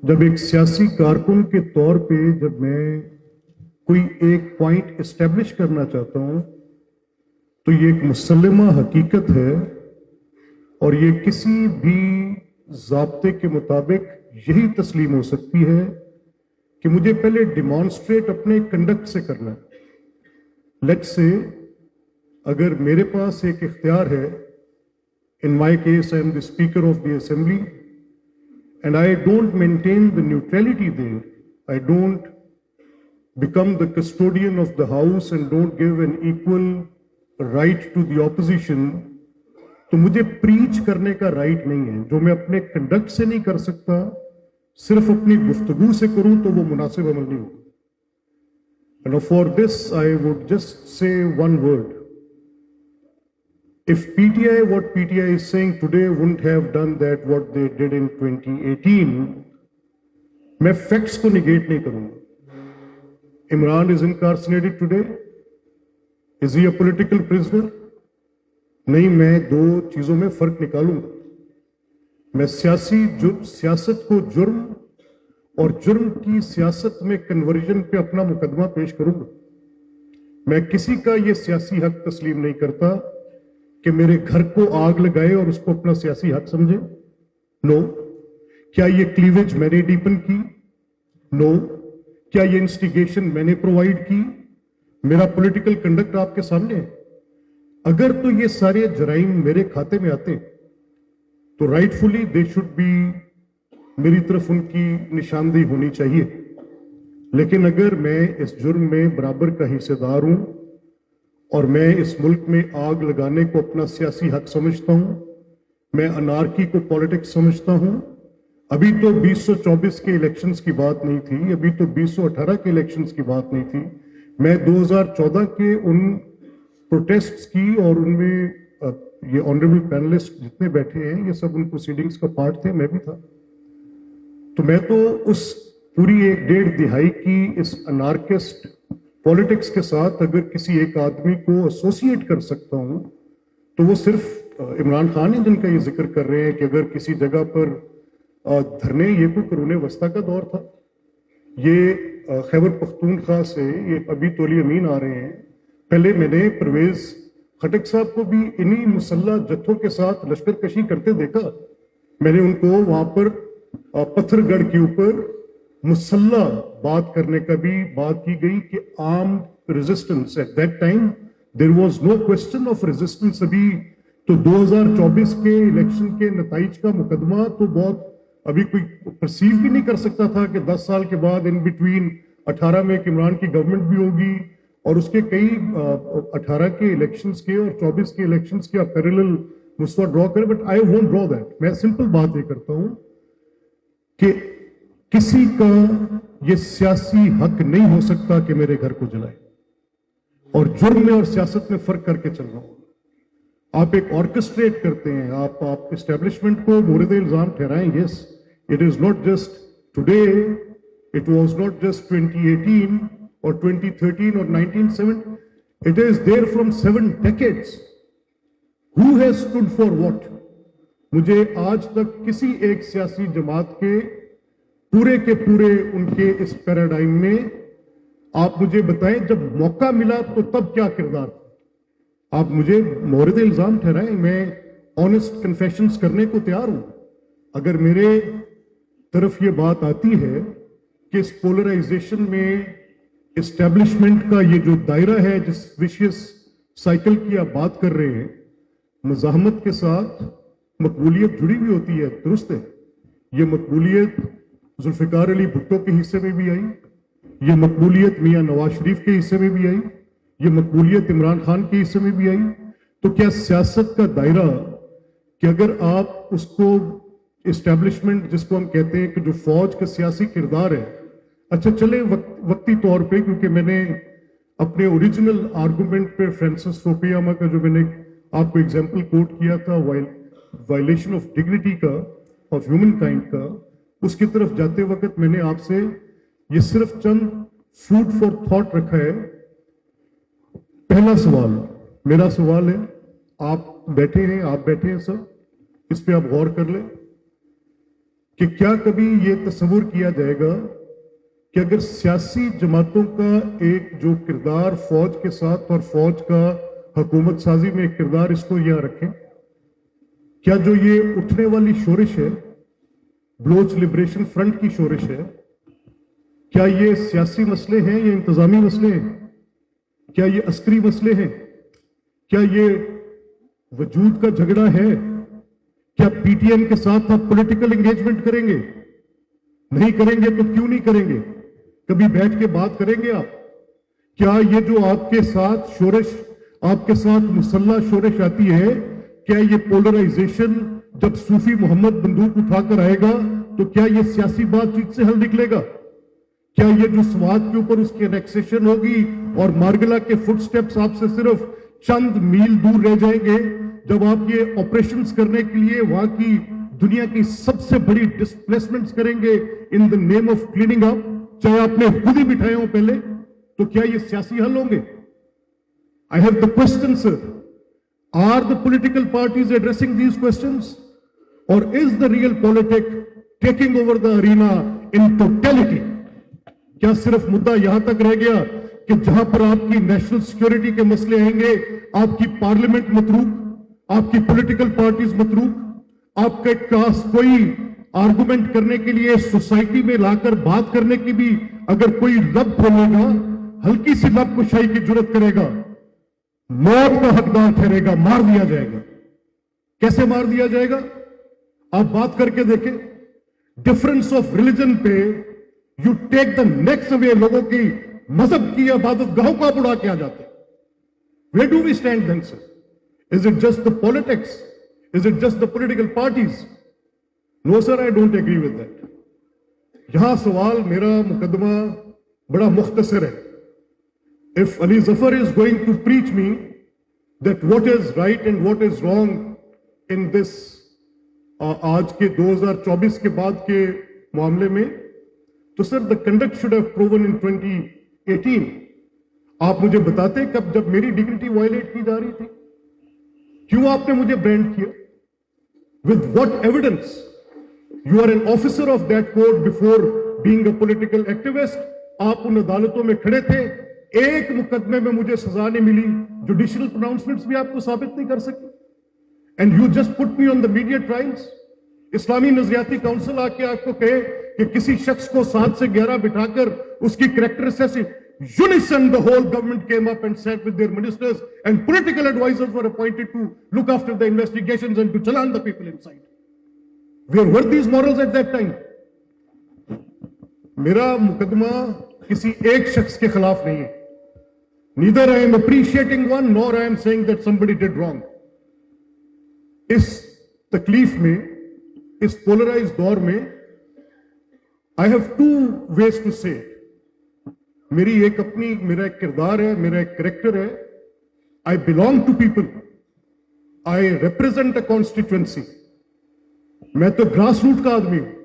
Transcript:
जब एक सियासी कारकुन के तौर पे जब मैं कोई एक पॉइंट एस्टेब्लिश करना चाहता हूं तो ये एक मुसल्लमा हकीकत है और ये किसी भी ज़ाब्ते के मुताबिक यही तस्लीम हो सकती है कि मुझे पहले डिमॉन्स्ट्रेट अपने कंडक्ट से करना है। लेट्स से अगर मेरे पास एक इख्तियार है, in my case I am the speaker of the assembly and I don't maintain the neutrality there. I don't become the custodian of the house and don't give an equal right to the opposition. तो मुझे preach करने का right नहीं है। जो मैं अपने conduct से नहीं कर सकता, सिर्फ अपनी गुफ्तगू से करूं तो वो मुनासिब अमल नहीं होगा। And for this I would just say one word. If PTI, what PTI is saying today, wouldn't have done that what they did in 2018, मैं फैक्ट्स को निगेट नहीं करूंगा। Imran is incarcerated today, is he a political prisoner? नहीं, मैं दो चीजों में फर्क निकालूंगा। मैं सियासत को जुर्म और जुर्म की सियासत में कन्वर्जन पे अपना मुकदमा पेश करूंगा। मैं किसी का ये सियासी हक तस्लीम नहीं करता कि मेरे घर को आग लगाए और उसको अपना सियासी हक समझे। नो। क्या ये क्लीवेज मैंने डीपन की? नो। क्या ये इंस्टिगेशन मैंने प्रोवाइड की? मेरा पॉलिटिकल कंडक्ट आपके सामने है। अगर तो ये सारे जराइम मेरे खाते में आते तो राइटफुली दे शुड बी, मेरी तरफ उनकी निशानदेही होनी चाहिए। लेकिन अगर मैं इस जुर्म में बराबर का हिस्सेदार हूं और मैं इस मुल्क में आग लगाने को अपना सियासी हक समझता हूं, मैं अनार्की को पॉलिटिक्स समझता हूं। अभी तो 2024 के इलेक्शंस की बात नहीं थी, अभी तो 2018 के इलेक्शंस की बात नहीं थी। मैं 2014 के उन प्रोटेस्ट्स की और उनमें ये ऑनरेबल पैनलिस्ट जितने बैठे हैं ये सब उन प्रोसीडिंग्स का पार्ट थे, मैं भी था। तो मैं तो उस पूरी एक डेढ़ दिहाई की इस अनार्किस्ट पॉलिटिक्स के साथ अगर किसी एक आदमी को एसोसिएट कर सकता हूं तो वो सिर्फ इमरान खान है जिनका ये जिक्र कर रहे हैं कि अगर किसी जगह पर धरने, ये कोई करूने वस्ता का दौर था। ये खैबर पख्तूनख्वा से ये अभी तोली अमीन आ रहे हैं। पहले मैंने परवेज खटक साहब को भी इन्हीं मुसल्ला जत्थों के साथ लश्कर कशी करते देखा। मैंने उनको वहां पर पत्थरगढ़ के ऊपर मुसल्ला बात करने का भी बात की गई कि armed resistance. At that time there was no question of resistance. अभी तो 2024 के इलेक्शन के नताइज का मुकदमा तो बहुत अभी कोई परसीव भी नहीं कर सकता था कि 10 साल के बाद इन बिटवीन 18 में इमरान की गवर्नमेंट भी होगी और उसके कई 18 के इलेक्शंस के और 24 के इलेक्शंस के आप पैरेलल मुसवा ड्रॉ करें। But I won't draw that. मैं सिंपल बात ये करता हूं कि किसी का ये सियासी हक नहीं हो सकता कि मेरे घर को जलाए, और जुर्म में और सियासत में फर्क करके चल रहा हूं। आप एक ऑर्केस्ट्रेट करते हैं, आप एस्टेब्लिशमेंट को मोरद इल्जाम ठहराएं। Yes, it is not just today, it was not just 2018 और 2013 और 1970, it is there from 7 decades। Who has stood for what? मुझे आज तक किसी एक सियासी जमात के पूरे उनके इस पैराडाइम में आप मुझे बताएं जब मौका मिला तो तब क्या किरदार था। आप मुझे मोरद इल्जाम ठहराएं, मैं ऑनेस्ट कन्फेशंस करने को तैयार हूं। अगर मेरे तरफ ये बात आती है कि इस पोलराइजेशन में एस्टेब्लिशमेंट का ये जो दायरा है, जिस विशियस साइकिल की आप बात कर रहे हैं, मज़ाहमत के साथ मकबूलियत जुड़ी हुई होती है, दुरुस्त है। ये मकबूलियत जुल्फिकार अली भुट्टो के हिस्से में भी आई, ये मकबूलियत मियां नवाज शरीफ के हिस्से में भी आई, ये मकबूलियत इमरान खान के हिस्से में भी आई। तो क्या सियासत का दायरा कि अगर आप उसको एस्टेब्लिशमेंट जिसको हम कहते हैं कि जो फौज का सियासी किरदार है, अच्छा चले वक्ती तौर पे, क्योंकि मैंने अपने ओरिजिनल आर्गुमेंट पे फ्रांसिस फुकुयामा का जो मैंने आपको एग्जाम्पल कोट किया था, वायलेशन ऑफ डिग्निटी का, ऑफ ह्यूमन काइंड का, उसकी तरफ जाते वक्त मैंने आपसे ये सिर्फ चंद फूड फॉर थॉट रखा है। पहला सवाल, मेरा सवाल है, आप बैठे हैं सर, इस पे आप गौर कर लें کہ کیا کبھی یہ تصور کیا جائے گا کہ اگر سیاسی جماعتوں کا ایک جو کردار فوج کے ساتھ اور فوج کا حکومت سازی میں ایک کردار اس کو یہاں رکھیں، کیا جو یہ اٹھنے والی شورش ہے، بلوچ لبریشن فرنٹ کی شورش ہے، کیا یہ سیاسی مسئلے ہیں یا انتظامی مسئلے ہیں؟ کیا یہ عسکری مسئلے ہیں؟ کیا یہ وجود کا جھگڑا ہے؟ کیا پی ٹی ایم کے ساتھ آپ پولیٹیکل انگیجمنٹ کریں گے؟ نہیں کریں گے تو کیوں نہیں کریں گے؟ کبھی بیٹھ کے بات کریں گے آپ؟ کیا یہ جو آپ کے ساتھ شورش، آپ کے ساتھ مسلح شورش آتی ہے، کیا یہ پولرائزیشن جب صوفی محمد بندوق اٹھا کر آئے گا تو کیا یہ سیاسی بات چیت سے حل نکلے گا؟ کیا یہ جو سوات کے اوپر اس کی انیکسیشن ہوگی اور مارگلا کے فٹ سٹیپس آپ سے صرف چند میل دور رہ جائیں گے جب آپ یہ آپریشنز کرنے کے لیے وہاں کی دنیا کی سب سے بڑی ڈسپلیسمنٹس کریں گے ان دا نیم آف کلیننگ اپ، چاہے آپ نے خود ہی بٹھائے ہوں پہلے، تو کیا یہ سیاسی حل ہوں گے؟ I have the question, sir. Are the political parties addressing these questions? Or is the real politic taking over the arena in totality? کیا صرف مدعا یہاں تک رہ گیا کہ جہاں پر آپ کی نیشنل سیکیورٹی کے مسئلے آئیں گے آپ کی پارلیمنٹ متروک، آپ کی پولیٹیکل پارٹیز متروک، آپ کے پاس کوئی آرگومنٹ کرنے کے لیے سوسائٹی میں لا کر بات کرنے کی بھی اگر کوئی لب کھولے گا، ہلکی سی لب کشائی کی جرت کرے گا، موت کا حقدار ٹھہرے گا، مار دیا جائے گا۔ کیسے مار دیا جائے گا؟ آپ بات کر کے دیکھیں، ڈفرنس آف ریلیجن پہ یو ٹیک دا نیکسٹ اوے، لوگوں کی مذہب کی عبادت گاہوں کو آپ اڑا کے آ جاتے ہیں۔ Where do we stand then, sir? Is it just the politics? Is it just the political parties? No, sir, I don't agree with that. یہاں سوال میرا مقدمہ بڑا مختصر ہے۔ If Ali Zafar is going to preach me that what is right and what is wrong in this آج کے 2024 کے بعد کے معاملے میں، تو سر the conduct should have proven in 2018۔ آپ مجھے بتاتے کب جب میری ڈگنیٹی وائلیٹ کی جا رہی تھی، کیوں آپ نے مجھے برانڈ کیا؟ with what evidence? You are an officer of that court before being a political activist۔ آپ ان عدالتوں میں کھڑے تھے، ایک مقدمے میں مجھے سزا نہیں ملی، جوڈیشل پروناؤنسمنٹس بھی آپ کو ثابت نہیں کر سکتے، and you just put me on the media trials. اسلامی نظریاتی کونسل آ کے آپ کو کہے کہ کسی شخص کو 7 سے 11 بٹھا کر اس کی character assessing, unison the whole government came up and sat with their ministers and political advisors were appointed to look after the investigations and to challan the people inside۔ Where were these morals at that time? میرا مقدمہ کسی ایک شخص کے خلاف نہیں ہے۔ Neither I am appreciating one nor I am saying that somebody did wrong۔ اس تکلیف میں، اس پولرائز دور میں I have two ways to say it۔ میری ایک اپنی، میرا ایک کردار ہے، میرا ایک کریکٹر ہے۔ I belong to people۔ I represent a constituency۔ میں تو گراس روٹ کا آدمی ہوں۔